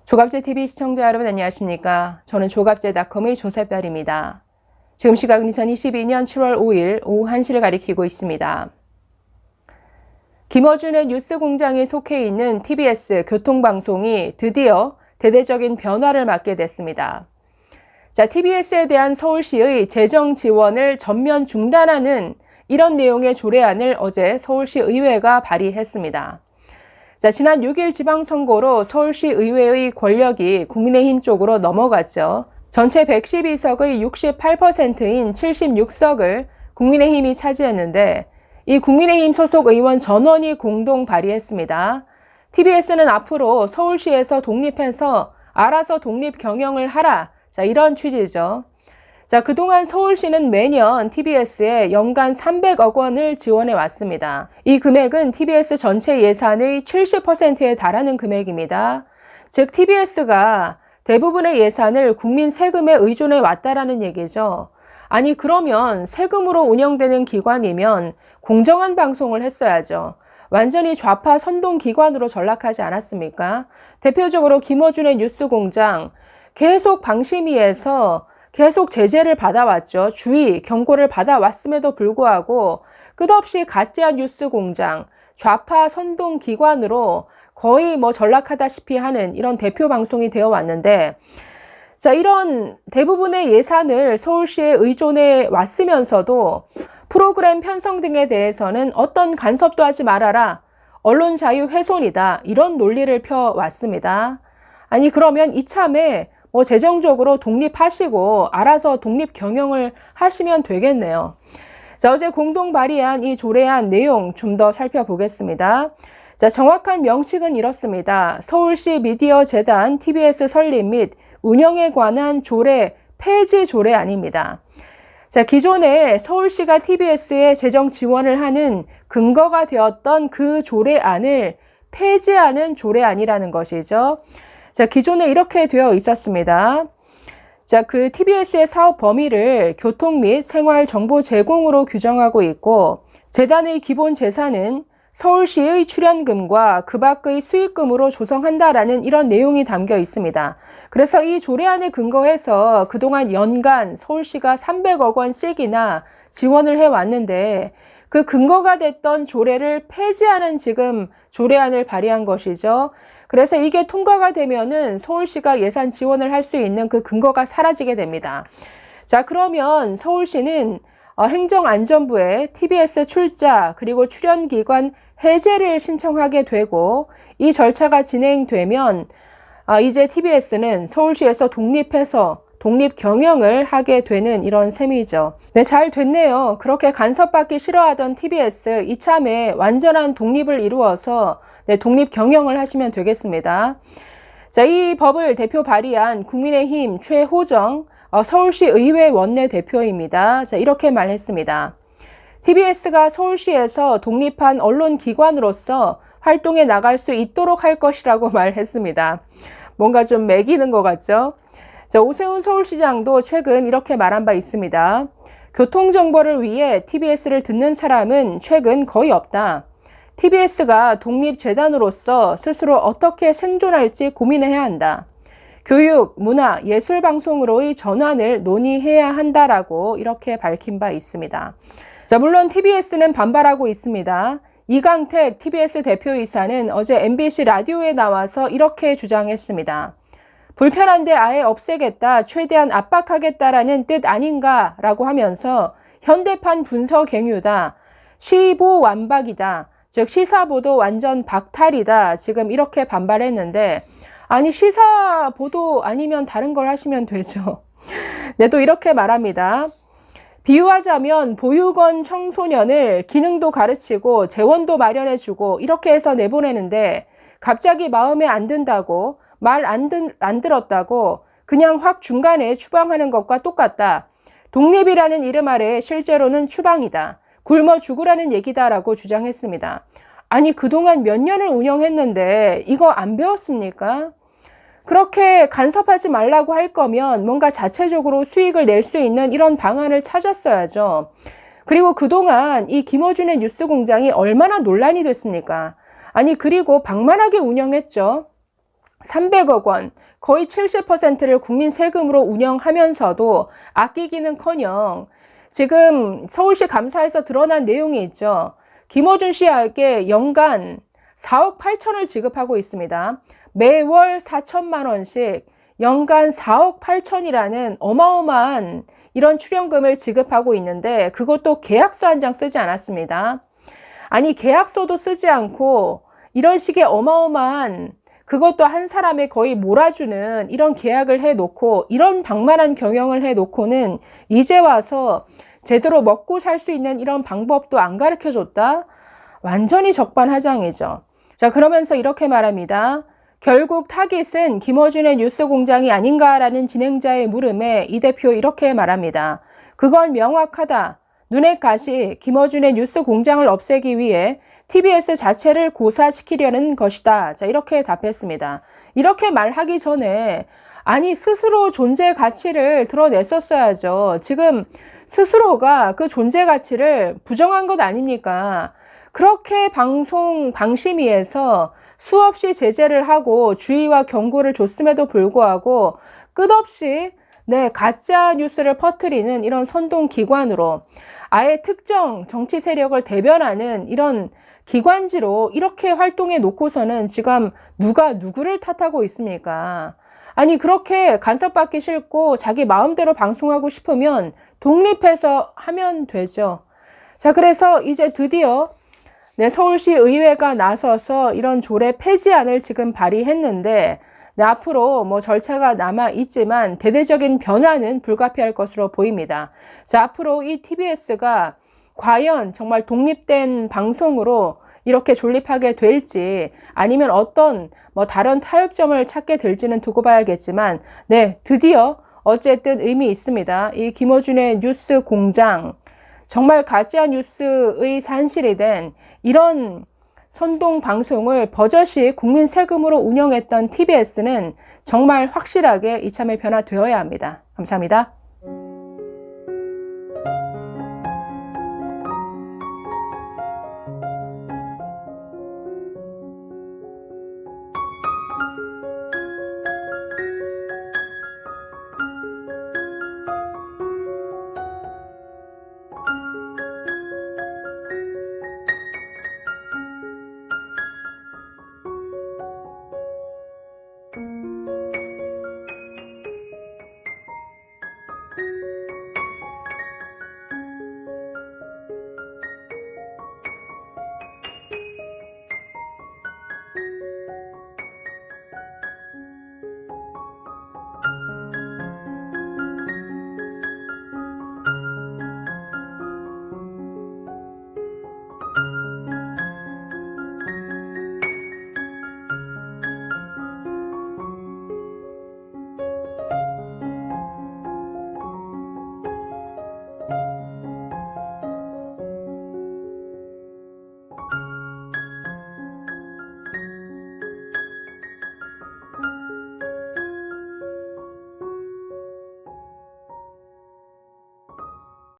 조갑제TV 시청자 여러분 안녕하십니까? 저는 조갑제닷컴의 조세별입니다. 지금 시각은 2022년 7월 5일 오후 1시를 가리키고 있습니다. 김어준의 뉴스공장에 속해 있는 TBS 교통방송이 드디어 대대적인 변화를 맞게 됐습니다. TBS에 대한 서울시의 재정 지원을 전면 중단하는 이런 내용의 조례안을 어제 서울시 의회가 발의했습니다. 지난 6일 지방선거로 서울시 의회의 권력이 국민의힘 쪽으로 넘어갔죠. 전체 112석의 68%인 76석을 국민의힘이 차지했는데 이 국민의힘 소속 의원 전원이 공동 발의했습니다. TBS는 앞으로 서울시에서 독립해서 알아서 독립 경영을 하라. 이런 취지죠. 그동안 서울시는 매년 TBS에 연간 300억 원을 지원해 왔습니다. 이 금액은 TBS 전체 예산의 70%에 달하는 금액입니다. 즉 TBS가 대부분의 예산을 국민 세금에 의존해 왔다라는 얘기죠. 아니 그러면 세금으로 운영되는 기관이면 공정한 방송을 했어야죠. 완전히 좌파 선동 기관으로 전락하지 않았습니까? 대표적으로 김어준의 뉴스공장 계속 방심위에서 계속 제재를 받아왔죠. 주의, 경고를 받아왔음에도 불구하고 끝없이 가짜 뉴스 공장, 좌파 선동 기관으로 거의 전락하다시피 하는 이런 대표 방송이 되어 왔는데 이런 대부분의 예산을 서울시에 의존해 왔으면서도 프로그램 편성 등에 대해서는 어떤 간섭도 하지 말아라. 언론 자유 훼손이다. 이런 논리를 펴왔습니다. 아니 그러면 이참에 재정적으로 독립하시고 알아서 독립 경영을 하시면 되겠네요. 어제 공동 발의한 이 조례안 내용 좀 더 살펴보겠습니다. 정확한 명칭은 이렇습니다. 서울시 미디어 재단 TBS 설립 및 운영에 관한 조례 폐지 조례안입니다. 기존에 서울시가 TBS에 재정 지원을 하는 근거가 되었던 그 조례안을 폐지하는 조례안이라는 것이죠. 기존에 이렇게 되어 있었습니다. 그 TBS의 사업 범위를 교통 및 생활 정보 제공으로 규정하고 있고 재단의 기본 재산은 서울시의 출연금과 그 밖의 수익금으로 조성한다라는 이런 내용이 담겨 있습니다. 그래서 이 조례안에 근거해서 그동안 연간 서울시가 300억 원씩이나 지원을 해왔는데 그 근거가 됐던 조례를 폐지하는 지금 조례안을 발의한 것이죠. 그래서 이게 통과가 되면은 서울시가 예산 지원을 할 수 있는 그 근거가 사라지게 됩니다. 그러면 서울시는 행정안전부에 TBS 출자 그리고 출연기관 해제를 신청하게 되고 이 절차가 진행되면 이제 TBS는 서울시에서 독립해서 독립 경영을 하게 되는 이런 셈이죠. 네, 잘 됐네요. 그렇게 간섭받기 싫어하던 TBS 이참에 완전한 독립을 이루어서 독립 경영을 하시면 되겠습니다. 이 법을 대표 발의한 국민의힘 최호정 서울시 의회 원내대표입니다. 이렇게 말했습니다. TBS가 서울시에서 독립한 언론기관으로서 활동해 나갈 수 있도록 할 것이라고 말했습니다. 뭔가 좀 매기는 것 같죠? 오세훈 서울시장도 최근 이렇게 말한 바 있습니다. 교통정보를 위해 TBS를 듣는 사람은 최근 거의 없다. TBS가 독립재단으로서 스스로 어떻게 생존할지 고민해야 한다. 교육, 문화, 예술 방송으로의 전환을 논의해야 한다라고 이렇게 밝힌 바 있습니다. 물론 TBS는 반발하고 있습니다. 이강택 TBS 대표이사는 어제 MBC 라디오에 나와서 이렇게 주장했습니다. 불편한데 아예 없애겠다, 최대한 압박하겠다라는 뜻 아닌가라고 하면서 현대판 분서갱유다, 시보 완박이다, 즉 시사보도 완전 박탈이다. 지금 이렇게 반발했는데 아니 시사보도 아니면 다른 걸 하시면 되죠. 네, 또 이렇게 말합니다. 비유하자면 보육원 청소년을 기능도 가르치고 재원도 마련해주고 이렇게 해서 내보내는데 갑자기 마음에 안 든다고 말 안 들었다고 그냥 확 중간에 추방하는 것과 똑같다. 독립이라는 이름 아래 실제로는 추방이다. 굶어 죽으라는 얘기다라고 주장했습니다. 아니 그동안 몇 년을 운영했는데 이거 안 배웠습니까? 그렇게 간섭하지 말라고 할 거면 뭔가 자체적으로 수익을 낼 수 있는 이런 방안을 찾았어야죠. 그리고 그동안 이 김어준의 뉴스공장이 얼마나 논란이 됐습니까? 아니 그리고 방만하게 운영했죠. 300억 원, 거의 70%를 국민 세금으로 운영하면서도 아끼기는커녕 지금 서울시 감사에서 드러난 내용이 있죠. 김어준 씨에게 연간 4억 8천을 지급하고 있습니다. 매월 4천만 원씩 연간 4억 8천이라는 어마어마한 이런 출연금을 지급하고 있는데 그것도 계약서 한 장 쓰지 않았습니다. 아니 계약서도 쓰지 않고 이런 식의 어마어마한 그것도 한 사람의 거의 몰아주는 이런 계약을 해놓고 이런 방만한 경영을 해놓고는 이제 와서 제대로 먹고 살 수 있는 이런 방법도 안 가르쳐줬다? 완전히 적반하장이죠. 자, 그러면서 이렇게 말합니다. 결국 타깃은 김어준의 뉴스공장이 아닌가라는 진행자의 물음에 이 대표 이렇게 말합니다. 그건 명확하다. 눈에 가시 김어준의 뉴스공장을 없애기 위해 TBS 자체를 고사시키려는 것이다. 자, 이렇게 답했습니다. 이렇게 말하기 전에 아니 스스로 존재 가치를 드러냈었어야죠. 지금 스스로가 그 존재 가치를 부정한 것 아닙니까? 그렇게 방심위에서 수없이 제재를 하고 주의와 경고를 줬음에도 불구하고 끝없이 가짜 뉴스를 퍼뜨리는 이런 선동기관으로 아예 특정 정치 세력을 대변하는 이런 기관지로 이렇게 활동해 놓고서는 지금 누가 누구를 탓하고 있습니까? 아니 그렇게 간섭받기 싫고 자기 마음대로 방송하고 싶으면 독립해서 하면 되죠. 자, 그래서 이제 드디어 서울시 의회가 나서서 이런 조례 폐지안을 지금 발의했는데 앞으로 뭐 절차가 남아 있지만 대대적인 변화는 불가피할 것으로 보입니다. 자, 앞으로 이 TBS가 과연 정말 독립된 방송으로 이렇게 존립하게 될지 아니면 어떤 뭐 다른 타협점을 찾게 될지는 두고 봐야겠지만 드디어 어쨌든 의미 있습니다. 이 김어준의 뉴스 공장 정말 가짜 뉴스의 산실이 된 이런 선동 방송을 버젓이 국민 세금으로 운영했던 TBS는 정말 확실하게 이참에 변화되어야 합니다. 감사합니다.